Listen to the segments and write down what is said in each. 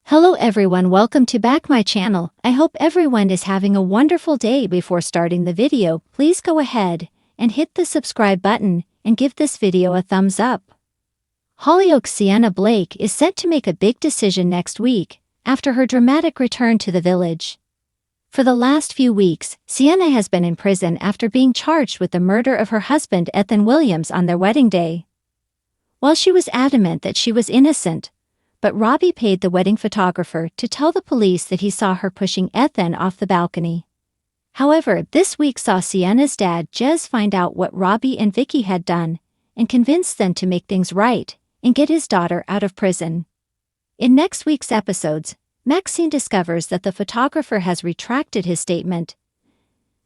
Hello everyone, welcome to back my channel. I hope everyone is having a wonderful day. Before starting the video, please go ahead and hit the subscribe button and give this video a thumbs up. Hollyoaks Sienna Blake is set to make a big decision next week after her dramatic return to the village. For the last few weeks, Sienna has been in prison after being charged with the murder of her husband Ethan Williams on their wedding day. While she was adamant that she was innocent, but Robbie paid the wedding photographer to tell the police that he saw her pushing Ethan off the balcony. However, this week saw Sienna's dad Jez find out what Robbie and Vicky had done and convince them to make things right and get his daughter out of prison. In next week's episodes, Maxine discovers that the photographer has retracted his statement,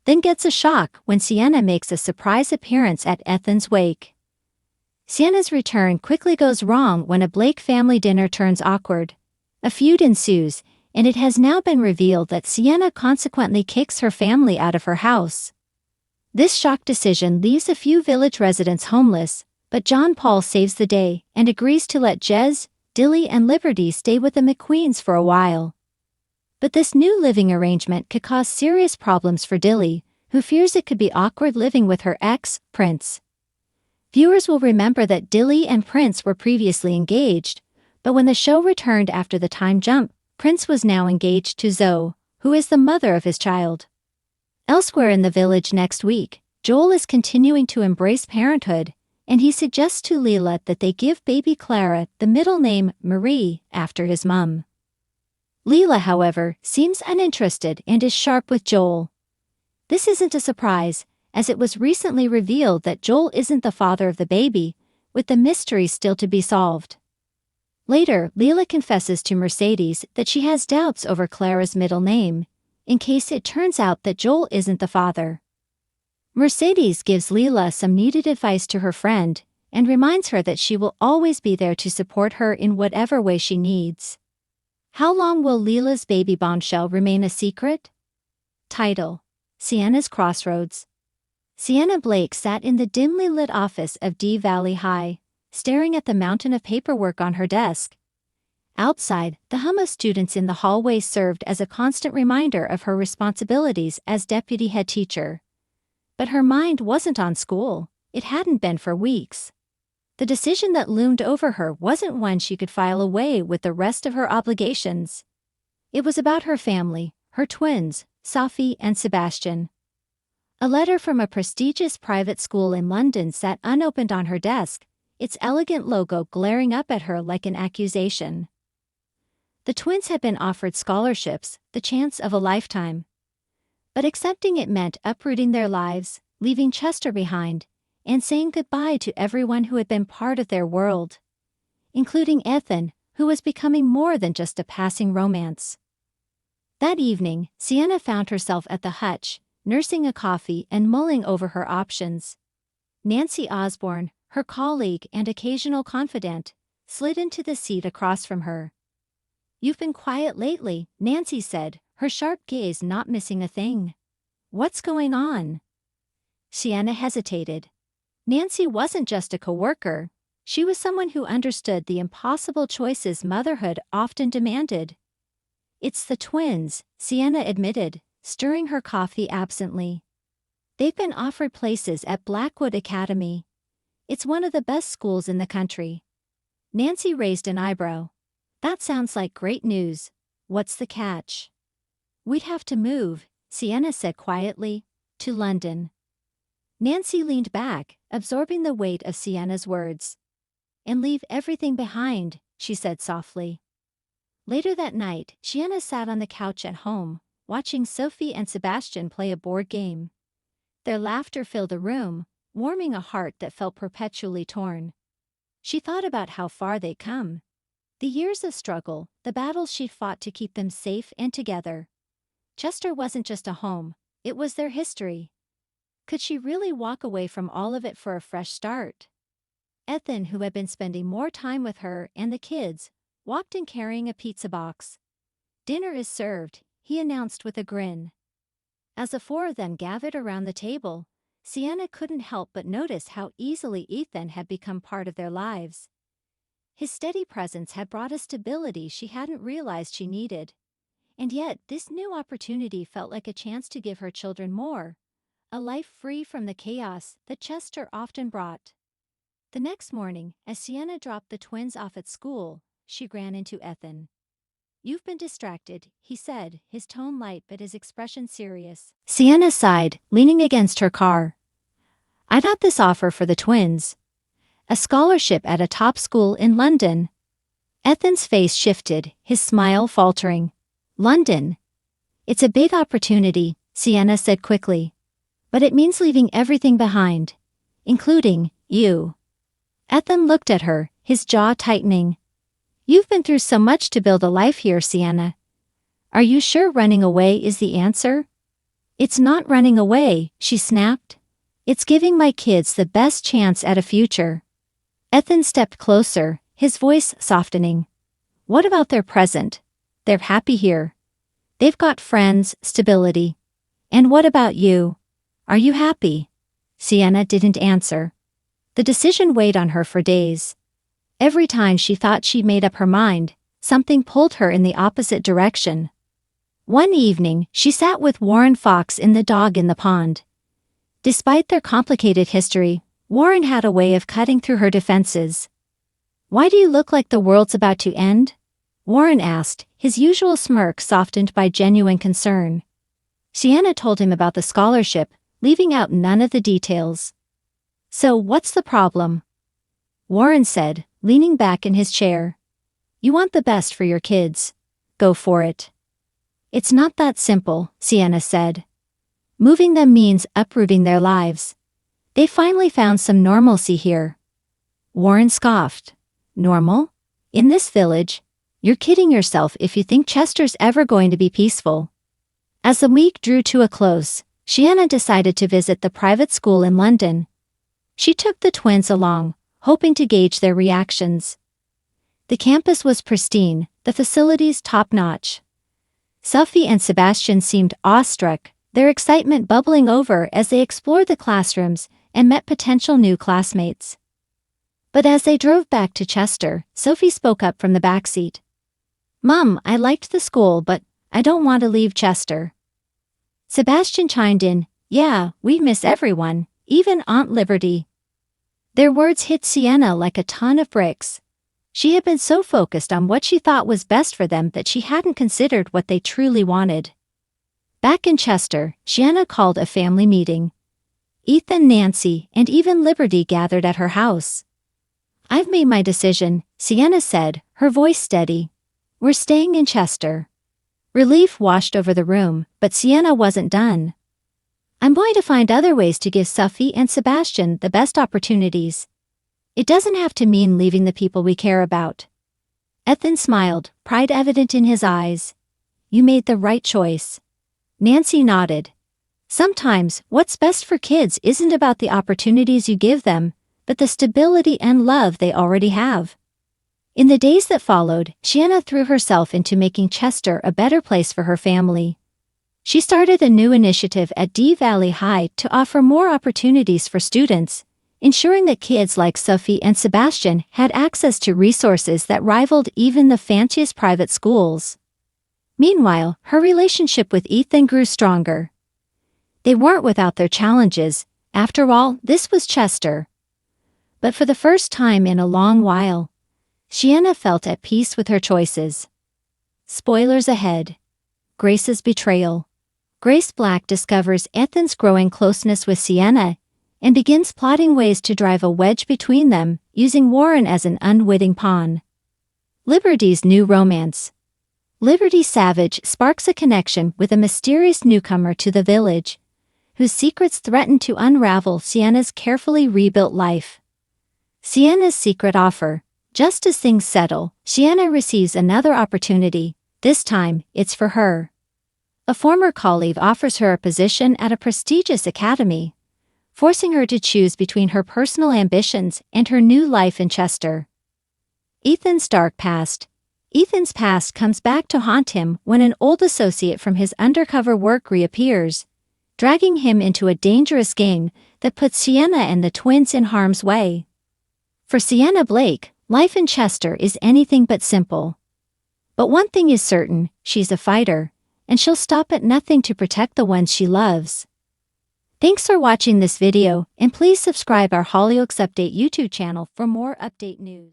then gets a shock when Sienna makes a surprise appearance at Ethan's wake. Sienna's return quickly goes wrong when a Blake family dinner turns awkward. A feud ensues, and it has now been revealed that Sienna consequently kicks her family out of her house. This shock decision leaves a few village residents homeless, but John Paul saves the day and agrees to let Jez, Dilly and Liberty stay with the McQueens for a while. But this new living arrangement could cause serious problems for Dilly, who fears it could be awkward living with her ex, Prince. Viewers will remember that Dilly and Prince were previously engaged, but when the show returned after the time jump, Prince was now engaged to Zoe, who is the mother of his child. Elsewhere in the village next week, Joel is continuing to embrace parenthood, and he suggests to Leela that they give baby Clara the middle name Marie after his mum. Leela, however, seems uninterested and is sharp with Joel. This isn't a surprise, as it was recently revealed that Joel isn't the father of the baby, with the mystery still to be solved. Later, Leela confesses to Mercedes that she has doubts over Clara's middle name, in case it turns out that Joel isn't the father. Mercedes gives Leela some needed advice to her friend, and reminds her that she will always be there to support her in whatever way she needs. How long will Leela's baby bombshell remain a secret? Title: Sienna's Crossroads. Sienna Blake sat in the dimly lit office of D Valley High, staring at the mountain of paperwork on her desk. Outside, the hum of students in the hallway served as a constant reminder of her responsibilities as deputy head teacher. But her mind wasn't on school. It hadn't been for weeks. The decision that loomed over her wasn't one she could file away with the rest of her obligations. It was about her family, her twins, Sophie and Sebastian. A letter from a prestigious private school in London sat unopened on her desk, its elegant logo glaring up at her like an accusation. The twins had been offered scholarships, the chance of a lifetime. But accepting it meant uprooting their lives, leaving Chester behind, and saying goodbye to everyone who had been part of their world, including Ethan, who was becoming more than just a passing romance. That evening, Sienna found herself at the hutch, nursing a coffee and mulling over her options. Nancy Osborne, her colleague and occasional confidant, slid into the seat across from her. "You've been quiet lately," Nancy said, her sharp gaze not missing a thing. "What's going on?" Sienna hesitated. Nancy wasn't just a coworker. She was someone who understood the impossible choices motherhood often demanded. "It's the twins," Sienna admitted, stirring her coffee absently. "They've been offered places at Blackwood Academy. It's one of the best schools in the country." Nancy raised an eyebrow. "That sounds like great news. What's the catch?" "We'd have to move," Sienna said quietly, "to London." Nancy leaned back, absorbing the weight of Sienna's words. "And leave everything behind," she said softly. Later that night, Sienna sat on the couch at home, watching Sophie and Sebastian play a board game. Their laughter filled the room, warming a heart that felt perpetually torn. She thought about how far they'd come. The years of struggle, the battles she'd fought to keep them safe and together. Chester wasn't just a home, it was their history. Could she really walk away from all of it for a fresh start? Ethan, who had been spending more time with her and the kids, walked in carrying a pizza box. "Dinner is served," he announced with a grin. As the four of them gathered around the table, Sienna couldn't help but notice how easily Ethan had become part of their lives. His steady presence had brought a stability she hadn't realized she needed. And yet, this new opportunity felt like a chance to give her children more, a life free from the chaos that Chester often brought. The next morning, as Sienna dropped the twins off at school, she ran into Ethan. "You've been distracted," he said, his tone light but his expression serious. Sienna sighed, leaning against her car. "I got this offer for the twins. A scholarship at a top school in London." Ethan's face shifted, his smile faltering. "London. It's a big opportunity," Sienna said quickly. "But it means leaving everything behind, including you." Ethan looked at her, his jaw tightening. "You've been through so much to build a life here, Sienna. Are you sure running away is the answer?" "It's not running away," she snapped. "It's giving my kids the best chance at a future." Ethan stepped closer, his voice softening. "What about their present? They're happy here. They've got friends, stability. And what about you? Are you happy?" Sienna didn't answer. The decision weighed on her for days. Every time she thought she'd made up her mind, something pulled her in the opposite direction. One evening, she sat with Warren Fox and the dog in the pond. Despite their complicated history, Warren had a way of cutting through her defenses. "Why do you look like the world's about to end?" Warren asked, his usual smirk softened by genuine concern. Sienna told him about the scholarship, leaving out none of the details. "So what's the problem?" Warren said, leaning back in his chair. "You want the best for your kids. Go for it." "It's not that simple," Sienna said. "Moving them means uprooting their lives. They finally found some normalcy here." Warren scoffed. "Normal? In this village? You're kidding yourself if you think Chester's ever going to be peaceful." As the week drew to a close, Sienna decided to visit the private school in London. She took the twins along, hoping to gauge their reactions. The campus was pristine, the facilities top-notch. Sophie and Sebastian seemed awestruck, their excitement bubbling over as they explored the classrooms and met potential new classmates. But as they drove back to Chester, Sophie spoke up from the backseat. "Mom, I liked the school, but I don't want to leave Chester." Sebastian chimed in, "Yeah, we miss everyone, even Aunt Liberty." Their words hit Sienna like a ton of bricks. She had been so focused on what she thought was best for them that she hadn't considered what they truly wanted. Back in Chester, Sienna called a family meeting. Ethan, Nancy, and even Liberty gathered at her house. "I've made my decision," Sienna said, her voice steady. "We're staying in Chester." Relief washed over the room, but Sienna wasn't done. "I'm going to find other ways to give Sophie and Sebastian the best opportunities. It doesn't have to mean leaving the people we care about." Ethan smiled, pride evident in his eyes. "You made the right choice." Nancy nodded. "Sometimes, what's best for kids isn't about the opportunities you give them, but the stability and love they already have." In the days that followed, Sienna threw herself into making Chester a better place for her family. She started a new initiative at Dee Valley High to offer more opportunities for students, ensuring that kids like Sophie and Sebastian had access to resources that rivaled even the fanciest private schools. Meanwhile, her relationship with Ethan grew stronger. They weren't without their challenges. After all, this was Chester. But for the first time in a long while, Sienna felt at peace with her choices. Spoilers ahead. Grace's betrayal. Grace Black discovers Ethan's growing closeness with Sienna and begins plotting ways to drive a wedge between them, using Warren as an unwitting pawn. Liberty's new romance. Liberty Savage sparks a connection with a mysterious newcomer to the village, whose secrets threaten to unravel Sienna's carefully rebuilt life. Sienna's secret offer. Just as things settle, Sienna receives another opportunity. This time, it's for her. A former colleague offers her a position at a prestigious academy, forcing her to choose between her personal ambitions and her new life in Chester. Ethan's dark past. Ethan's past comes back to haunt him when an old associate from his undercover work reappears, dragging him into a dangerous game that puts Sienna and the twins in harm's way. For Sienna Blake, Life in Chester is anything but simple. But one thing is certain, she's a fighter, and she'll stop at nothing to protect the ones she loves. Thanks for watching this video, and please subscribe our Hollyoaks Update YouTube channel for more update news.